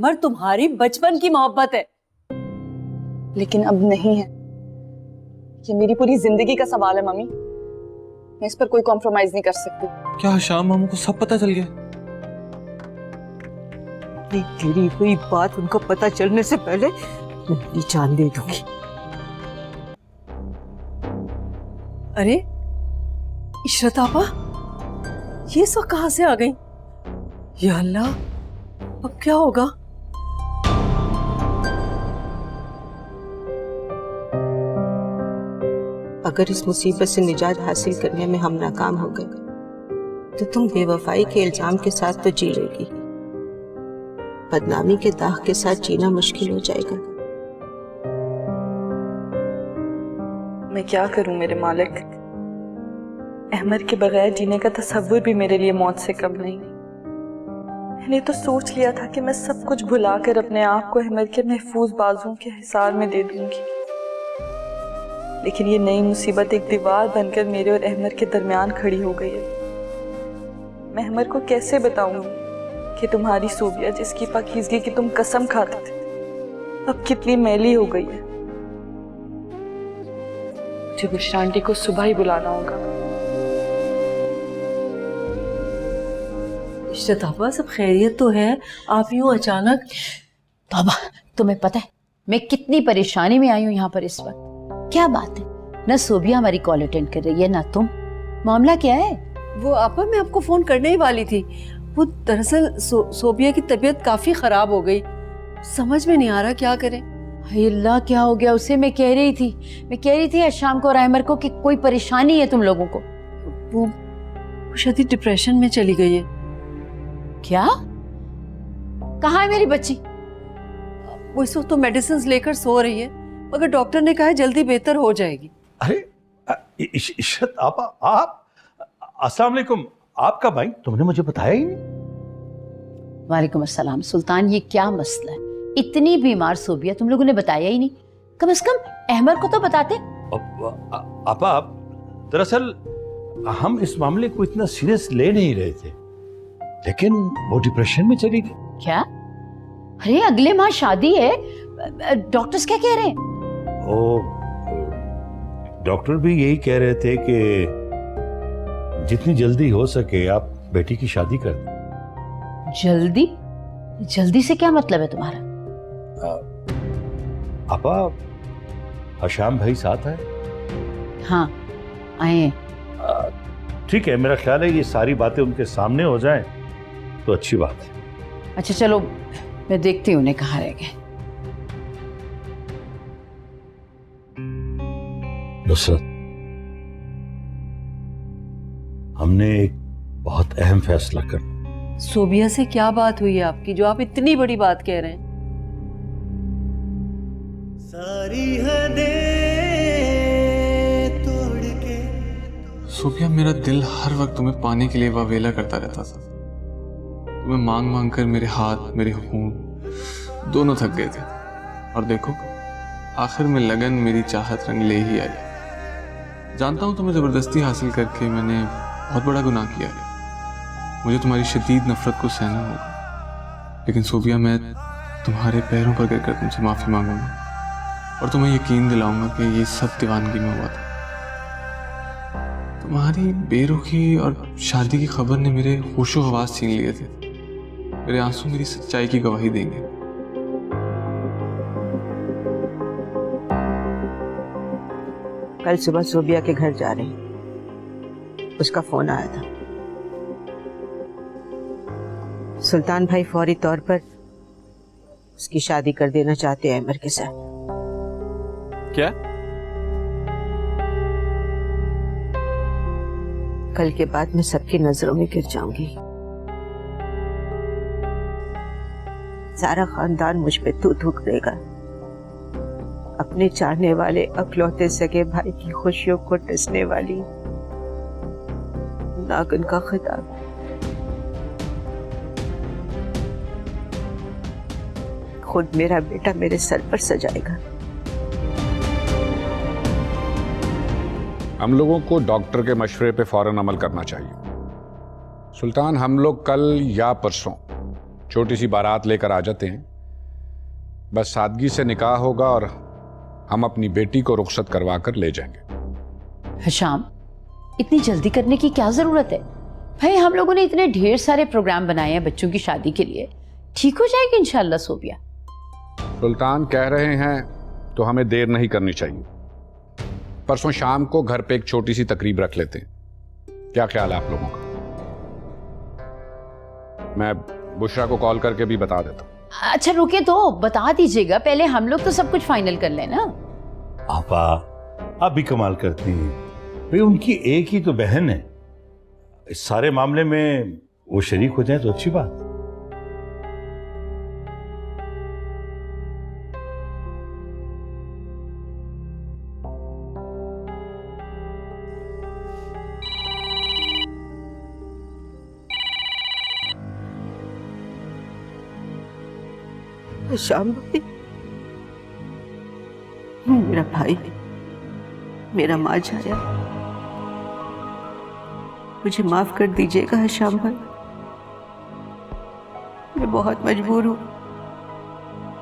अहमर तुम्हारी बचपन की मोहब्बत है। लेकिन अब नहीं है। ये मेरी पूरी जिंदगी का सवाल है मम्मी। मैं इस पर कोई कॉम्प्रोमाइज नहीं कर सकती। क्या शाम मामू को सब पता चल गया? तेरी हुई बात उनको पता चलने से पहले मैं अपनी जान दे दूंगी। अरे इशरत आपा, ये सब कहां से आ गई? या अल्लाह, अब क्या होगा? अगर इस मुसीबत से निजात हासिल करने में हम नाकाम हो गए तो तुम बेवफाई के इल्जाम के साथ तो जी लेगी, बदनामी के दाग के साथ जीना मुश्किल हो जाएगा। मैं क्या करूं मेरे मालिक। अहमर के बगैर जीने का तसव्वुर भी मेरे लिए मौत से कम नहीं। मैंने तो सोच लिया था कि मैं सब कुछ भुलाकर अपने आप को अहमर के महफूज बाजुओं के हिसार में दे दूंगी, लेकिन ये नई मुसीबत एक दीवार बनकर मेरे और अहमर के दरमियान खड़ी हो गई है। मैं अहमर को कैसे बताऊंगी कि तुम्हारी सोबिया, जिसकी पाकीज़गी की तुम कसम खाते थे, अब कितनी मैली हो गई है। मुझे बुशरा आंटी को सुबह ही बुलाना होगा। इशरत आपा, सब खैरियत तो है? आप यूं अचानक? तौबा, तुम्हें पता है मैं कितनी परेशानी में आई हूँ यहाँ पर इस वक्त। क्या बात है, न सोबिया हमारी कॉल अटेंड कर रही है ना तुम। मामला क्या है? वो आपा, मैं आपको फोन करने ही वाली थी। वो दरअसल सोबिया की तबीयत काफी खराब हो गई। समझ में नहीं आ रहा क्या करें। हाय अल्लाह, क्या हो गया उसे? मैं कह रही थी आज शाम को रायमर को कि कोई परेशानी है तुम लोगों को। वो शदीद डिप्रेशन में चली गई है। क्या? कहाँ है मेरी बच्ची? वो इस वक्त तो मेडिसिन लेकर सो रही है, मगर डॉक्टर ने कहा है जल्दी बेहतर हो जाएगी। अरे इशरत आपा, आप अस्सलाम वालेकुम। आपका भाई, तुमने मुझे बताया ही नहीं। वालेकुम अस्सलाम। सुल्तान, ये क्या मसला है? इतनी बीमार सोबिया तुम लोगों ने बताया ही नहीं। कम से कम अहमर को तो बताते। आपा, दरअसल हम इस मामले को इतना सीरियस ले नहीं रहे थे, लेकिन वो डिप्रेशन में चली गई। क्या? अरे अगले माह शादी है, डॉक्टर्स क्या कह रहे हैं? ओ, डॉक्टर भी यही कह रहे थे कि जितनी जल्दी हो सके आप बेटी की शादी कर दें। जल्दी से क्या मतलब है तुम्हारा? आपा, हशाम भाई साथ है? हाँ, आए हैं। ठीक है, मेरा ख्याल है ये सारी बातें उनके सामने हो जाएं तो अच्छी बात है। अच्छा चलो, मैं देखती हूँ उन्हें कहाँ रह गए। नुसरत, हमने एक बहुत अहम फैसला करना। सोबिया से क्या बात हुई है आपकी, जो आप इतनी बड़ी बात कह रहे हैं? सारी हदें तोड़ के। सोबिया, मेरा दिल हर वक्त तुम्हें पाने के लिए वावेला करता रहता था। तुम्हें मांग मांग कर मेरे हाथ, मेरे होंठ दोनों थक गए थे, और देखो आखिर में लगन मेरी चाहत रंग ले ही आई। जानता हूँ तुम्हें जबरदस्ती हासिल करके मैंने बहुत बड़ा गुनाह किया है। मुझे तुम्हारी शदीद नफरत को सहना होगा, लेकिन सोबिया, मैं तुम्हारे पैरों पर गिरकर तुमसे माफी मांगूंगा और तुम्हें यकीन दिलाऊंगा कि ये सब दीवानगी में हुआ था। तुम्हारी बेरुखी और शादी की खबर ने मेरे होशो हवास छीन लिए थे। मेरे आंसू मेरी सच्चाई की गवाही देंगे। कल सुबह सोबिया के घर जा रही, उसका फोन आया था। सुल्तान भाई फौरी तौर पर उसकी शादी कर देना चाहते हैं अहमर के साथ। क्या? कल के बाद मैं सबकी नजरों में गिर जाऊंगी। सारा खानदान मुझ पे तू थूक देगा। अपने चाहने वाले अकलौते सगे भाई की खुशियों को टसने वाली नागन का खिताब। खुद मेरा बेटा मेरे सर पर सजाएगा। हम लोगों को डॉक्टर के मशवरे पे फौरन अमल करना चाहिए। सुल्तान, हम लोग कल या परसों छोटी सी बारात लेकर आ जाते हैं बस सादगी से निकाह होगा और हम अपनी बेटी को रुखसत करवा कर ले जाएंगे। हिशाम, इतनी जल्दी करने की क्या जरूरत है भाई? हम लोगों ने इतने ढेर सारे प्रोग्राम बनाए हैं बच्चों की शादी के लिए। ठीक हो जाएगी इंशाल्लाह सोबिया। सुल्तान कह रहे हैं तो हमें देर नहीं करनी चाहिए। परसों शाम को घर पे एक छोटी सी तकरीब रख लेते हैं, क्या ख्याल है आप लोगों का? मैं बुशरा को कॉल करके भी बता देता हूँ। अच्छा रुके तो बता दीजिएगा, पहले हम लोग तो सब कुछ फाइनल कर लेना। आपा, आप भी कमाल करती हैं भाई, उनकी एक ही तो बहन है, इस सारे मामले में वो शरीक हो जाए तो अच्छी बात। शाम भाई, मेरा भाई, मेरा माँ जाया, मुझे माफ कर दीजिएगा हशाम भाई। मैं बहुत मजबूर हूँ।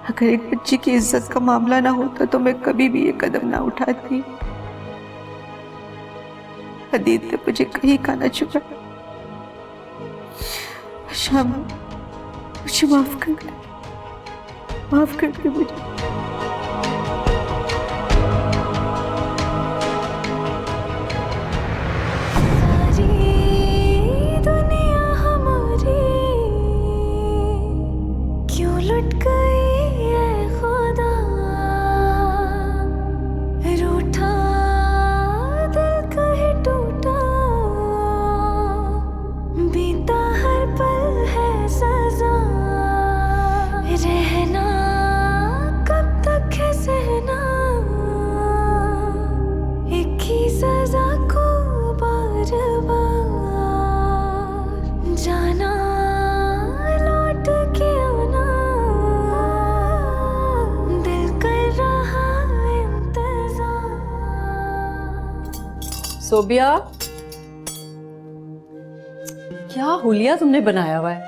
अगर एक बच्ची की इज्जत का मामला ना होता तो मैं कभी भी ये कदम ना उठाती। हदीद ने मुझे कहीं का ना छुपा। हशाम, मुझे माफ कर दे, माफ कर दे मुझे। सोबिया, क्या हुलिया तुमने बनाया हुआ है?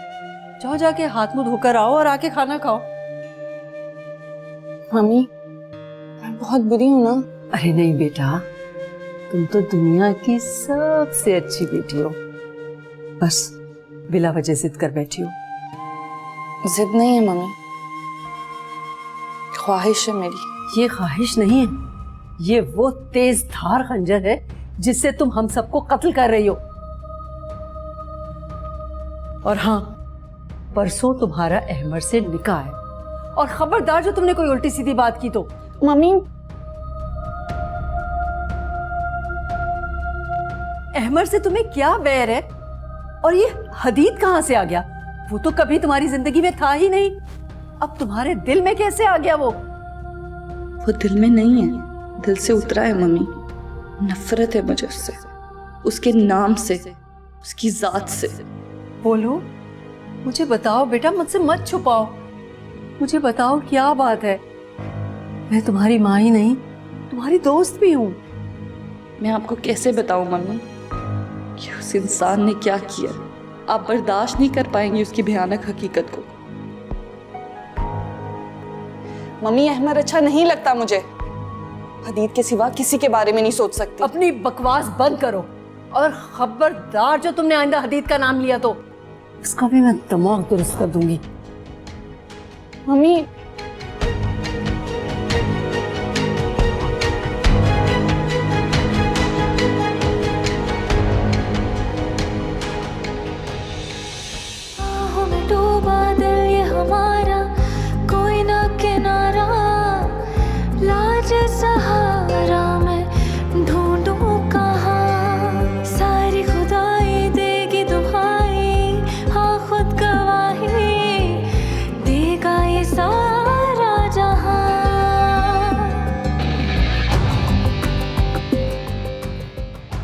जाओ जाके हाथ मुंह धोकर आओ और आके खाना खाओ। मम्मी, मैं बहुत बुरी हूँ ना? अरे नहीं बेटा, तुम तो दुनिया की सबसे अच्छी बेटी हो, बस बिला वजह जिद कर बैठी हो। जिद नहीं है मम्मी, ख्वाहिश है मेरी। ये ख्वाहिश नहीं है, ये वो तेज धार खंजर है जिससे तुम हम सबको कत्ल कर रही हो। और हाँ, परसों तुम्हारा अहमद से निकाह है, और खबरदार जो तुमने कोई उल्टी सीधी बात की तो। मम्मी, अहमद से तुम्हें क्या बैर है? और ये हदीद कहाँ से आ गया? वो तो कभी तुम्हारी जिंदगी में था ही नहीं, अब तुम्हारे दिल में कैसे आ गया वो? वो दिल में नहीं है, दिल से उतरा है मम्मी। नफरत है मुझे उससे, उसके नाम से, उसकी जात से। बोलो, मुझे बताओ बेटा, मुझसे मत छुपाओ, मुझे बताओ क्या बात है। मैं तुम्हारी माँ ही नहीं, तुम्हारी दोस्त भी हूँ। मैं आपको कैसे बताऊं मम्मी कि उस इंसान ने क्या किया? आप बर्दाश्त नहीं कर पाएंगे उसकी भयानक हकीकत को। मम्मी, अहमद अच्छा नहीं लगता मुझे। हदीद के सिवा किसी के बारे में नहीं सोच सकती। अपनी बकवास बंद करो, और खबरदार जो तुमने आइंदा हदीद का नाम लिया तो उसका भी मैं दिमाग दुरुस्त कर दूंगी। मम्मी, डूबा दिल ये हमारा, कोई ना किनारा, लाज सहारा मैं ढूंढूं कहाँ। सारी खुदाई देगी दुहाई, हाँ खुद गवाही देगा ये सारा जहां।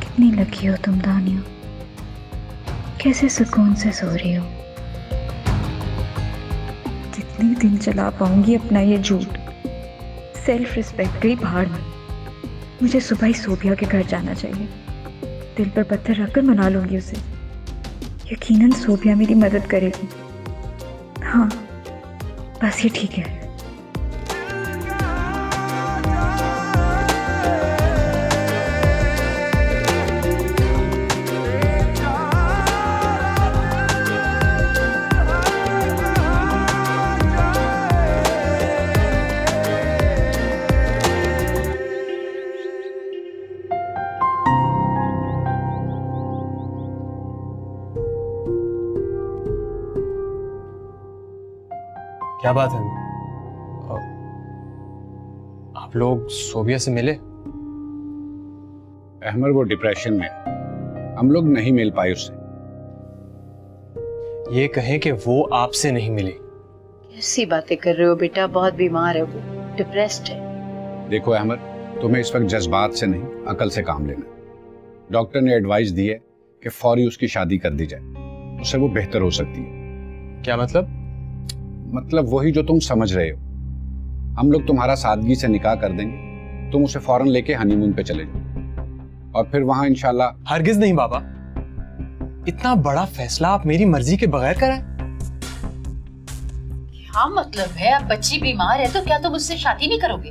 कितनी लकी हो तुम दानिया, कैसे सुकून से सो रही हो। कितने दिन चला पाऊंगी अपना ये झूठ। सेल्फ रिस्पेक्ट गई भाड़ में। मुझे सुबह ही सोबिया के घर जाना चाहिए। दिल पर पत्थर रखकर मना लूंगी उसे। यकीनन सोबिया मेरी मदद करेगी। हाँ, बस ये ठीक है। क्या बात है? आप लोग सोबिया से मिले? अहमर वो डिप्रेशन में है। हम लोग नहीं मिल पाए उससे। ये कहें कि वो आपसे नहीं मिली। कैसी बातें कर रहे हो बेटा, बहुत बीमार है वो, डिप्रेस्ड है। देखो अहमर, तुम्हें इस वक्त जज्बात से नहीं अकल से काम लेना। डॉक्टर ने एडवाइस दी है कि फौरी उसकी शादी कर दी जाए, उससे वो बेहतर हो सकती है। क्या मतलब? मतलब वही जो तुम समझ रहे हो। हम लोग तुम्हारा सादगी से निकाह कर देंगे, तुम उसे फौरन लेके हनीमून पे चले जाओ और फिर वहां इंशाल्लाह। हरगिज नहीं बाबा, इतना बड़ा फैसला आप मेरी मर्जी के बगैर कराएं? क्या मतलब है? अब बच्ची बीमार है तो क्या तुम उससे शादी नहीं करोगे?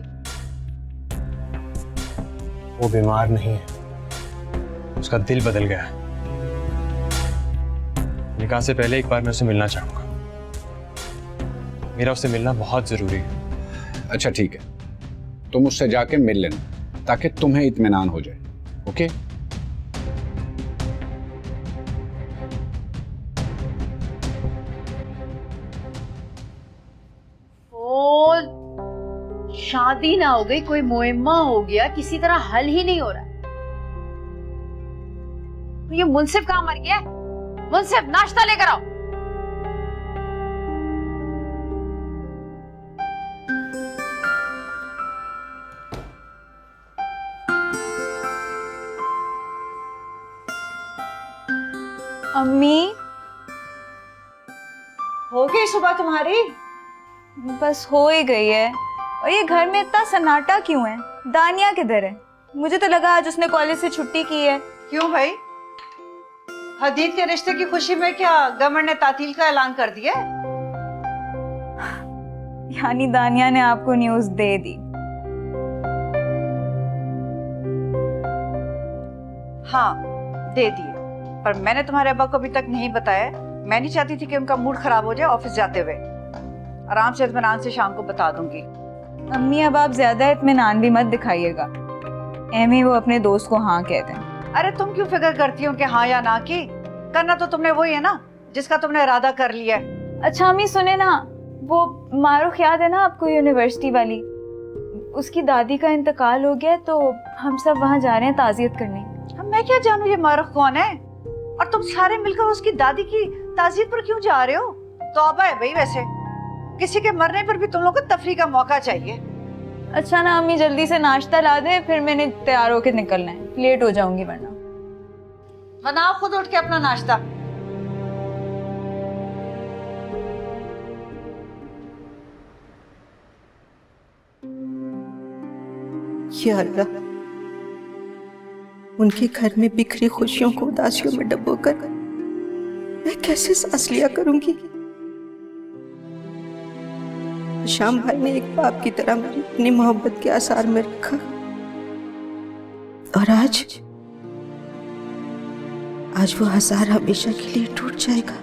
वो बीमार नहीं है, उसका दिल बदल गया है। निकाह से पहले एक बार मैं उसे मिलना चाहूंगा। मेरा उससे मिलना बहुत जरूरी है। अच्छा ठीक है, तुम उससे जाके मिल लेना ताकि तुम्हें इत्मीनान हो जाए। ओके? शादी ना हो गई, कोई मुहिम्मा हो गया, किसी तरह हल ही नहीं हो रहा है। ये मुंसिफ कहाँ मर गया? मुंसिफ, नाश्ता लेकर आओ। अम्मी, हो गई सुबह तुम्हारी? बस हो ही गई है। और ये घर में इतना सन्नाटा क्यों है? दानिया किधर है? मुझे तो लगा आज उसने कॉलेज से छुट्टी की है। क्यों भाई, हदीद के रिश्ते की खुशी में क्या गवर्नमेंट ने तातील का ऐलान कर दिया? यानी दानिया ने आपको न्यूज दे दी? हाँ, दे दिए, पर मैंने तुम्हारे अब्बा को अभी तक नहीं बताया। मैं नहीं चाहती थी कि उनका मूड खराब हो जाए ऑफिस जाते हुए। आराम से इत्मीनान से शाम को बता दूंगी। अम्मी, अब आप ज्यादा इत्मीनान भी मत दिखाइएगा। एमी वो अपने दोस्त को हाँ कहते हैं। अरे तुम क्यों फिक्र करती हो कि हाँ या ना की? करना तो तुमने वही है ना जिसका तुमने इरादा कर लिया है। अच्छा अम्मी सुने ना, वो मारूख याद है ना आपको, यूनिवर्सिटी वाली? उसकी दादी का इंतकाल हो गया तो हम सब वहाँ जा रहे हैं ताजियत करने। मैं क्या जानूं ये मारूख कौन है, और तुम सारे मिलकर उसकी दादी की ताजियत पर क्यों जा रहे हो? तौबा है भाई, वैसे किसी के मरने पर भी तुम लोगों को तफरी का मौका चाहिए। अच्छा ना अम्मी, जल्दी से नाश्ता ला दे, फिर मैंने तैयार होके निकलना है, लेट हो जाऊंगी वरना। बनाओ खुद उठ के अपना नाश्ता। या अल्लाह, उनके घर में बिखरी खुशियों को उदासियों में डुबोकर मैं कैसे सांस लिया करूंगी। शाम भाई ने एक बाप की तरह मुझे अपनी मोहब्बत के आसार में रखा, और आज वो आसार हमेशा के लिए टूट जाएगा।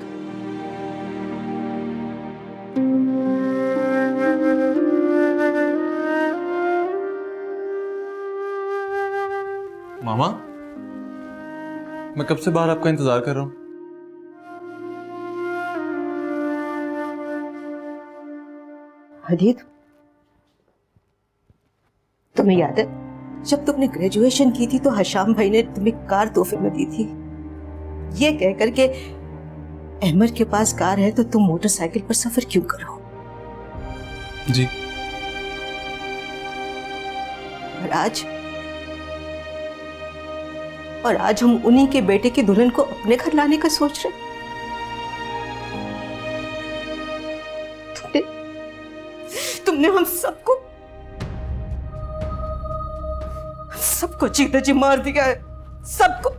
मामा, मैं कब से बाहर आपका इंतजार कर रहा हूं। हदीद, तुम्हें याद है जब तुमने ग्रेजुएशन की थी तो हशाम भाई ने तुम्हें कार तोहफे में दी थी, ये कहकर के अहमद के पास कार है तो तुम मोटरसाइकिल पर सफर क्यों करो? जी। और आज हम उन्हीं के बेटे की दुल्हन को अपने घर लाने का सोच रहे। तुमने हम सबको जीते जी मार दिया है, सबको।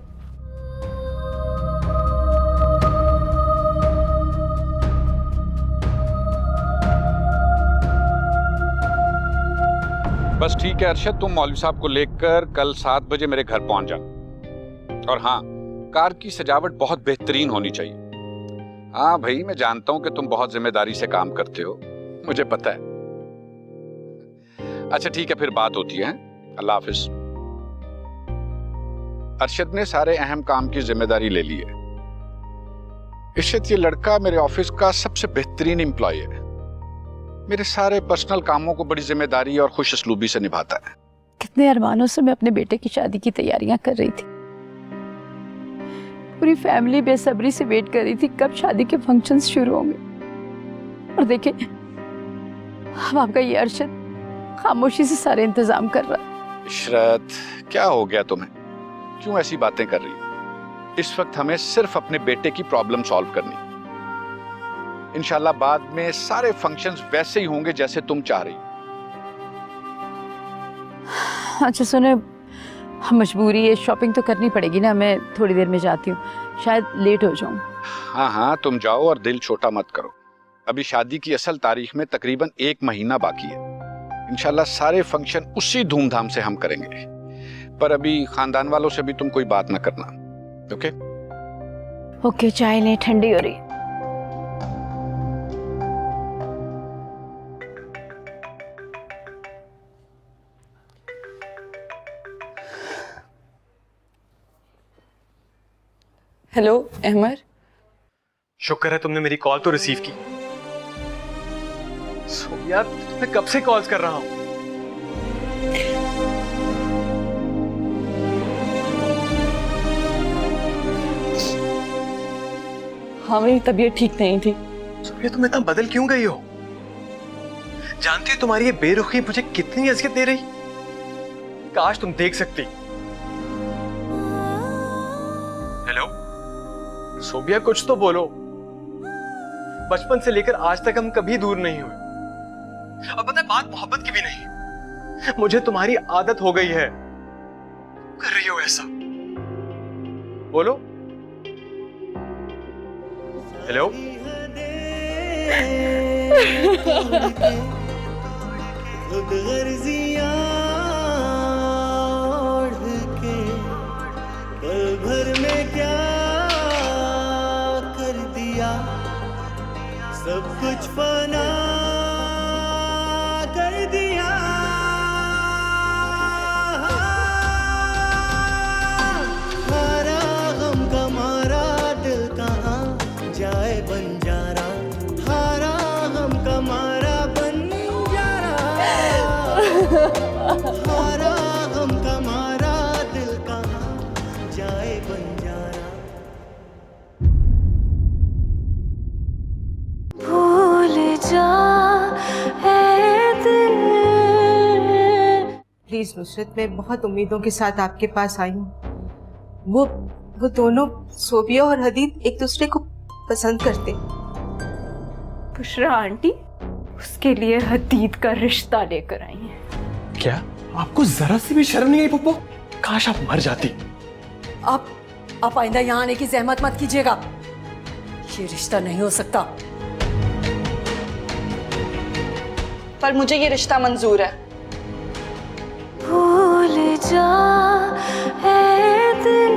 बस ठीक है अरशद, तुम मौलवी साहब को लेकर कल 7 बजे मेरे घर पहुंच जाना। और हाँ, कार की सजावट बहुत बेहतरीन होनी चाहिए। हाँ भाई, मैं जानता हूं कि तुम बहुत जिम्मेदारी से काम करते हो, मुझे पता है। अच्छा ठीक है, फिर बात होती है। अल्लाह हाफिज। अरशद ने सारे अहम काम की जिम्मेदारी ले ली है। इर्शद, ये लड़का मेरे ऑफिस का सबसे बेहतरीन एम्प्लॉय है। मेरे सारे पर्सनल कामों को बड़ी जिम्मेदारी और खुश असलूबी से निभाता है। कितने अरमानों से मैं अपने बेटे की शादी की तैयारियां कर रही थी। पूरी फैमिली बेसब्री से वेट कर रही थी कब शादी के फंक्शंस शुरू होंगे। और देखिए अब आपका ये अरशद खामोशी से सारे इंतजाम कर रहा है। इशरत, क्या हो गया तुम्हें? क्यों ऐसी बातें कर रही हो? इस वक्त हमें सिर्फ अपने बेटे की प्रॉब्लम सॉल्व करनी। इंशाल्लाह बाद में सारे फंक्शंस वैसे ही होंगे जैसे तुम चाह रही हो। अच्छा सुने, मजबूरी है, शॉपिंग तो करनी पड़ेगी ना। मैं थोड़ी देर में जाती हूँ, शायद लेट हो जाऊं। हाँ हाँ, तुम जाओ और दिल छोटा मत करो। अभी शादी की असल तारीख में तकरीबन 1 महीना बाकी है। इंशाल्लाह सारे फंक्शन उसी धूमधाम से हम करेंगे। पर अभी खानदान वालों से भी तुम कोई बात ना करना, ओके? ओके, चाय नहीं, ठंडी हो रही। हेलो अहमर। शुक्र है तुमने मेरी कॉल तो रिसीव की। सोबिया, मैं कब से कॉल्स कर रहा हूं। हाँ, मेरी तबीयत ठीक नहीं थी। सोबिया, तुम इतना बदल क्यों गई हो? जानती हो तुम्हारी ये बेरुखी मुझे कितनी अज़ियत दे रही। काश तुम देख सकती। हेलो सोबिया, कुछ तो बोलो। बचपन से लेकर आज तक हम कभी दूर नहीं हुए। अब पता है, बात मोहब्बत की भी नहीं, मुझे तुम्हारी आदत हो गई है। कर रही हो ऐसा? बोलो। हेलो खुद गर्जियां ओढ़ के पल भर में क्या कर दिया, सब कुछ फना कर दिया। मारा गम का मारा दिल कहाँ जाए बंजारा, हारा गम का मारा बंजारा, हारा गम का मारा दिल कहाँ जाए बंजारा। भूल जा ऐ दिल। प्लीज नुसरत, मैं बहुत उम्मीदों के साथ आपके पास आई हूँ। वो दोनों सोबिया और हदीद एक दूसरे को पसंद करते। बुशरा आंटी उसके लिए हदीद का रिश्ता लेकर आई हैं। क्या आपको जरा सी भी शर्म नहीं आई पप्पू? काश आप मर जाती। आप आइंदा यहाँ आने की जहमत मत कीजिएगा। ये रिश्ता नहीं हो सकता। पर मुझे ये रिश्ता मंजूर है। भूल जा ऐ दिल।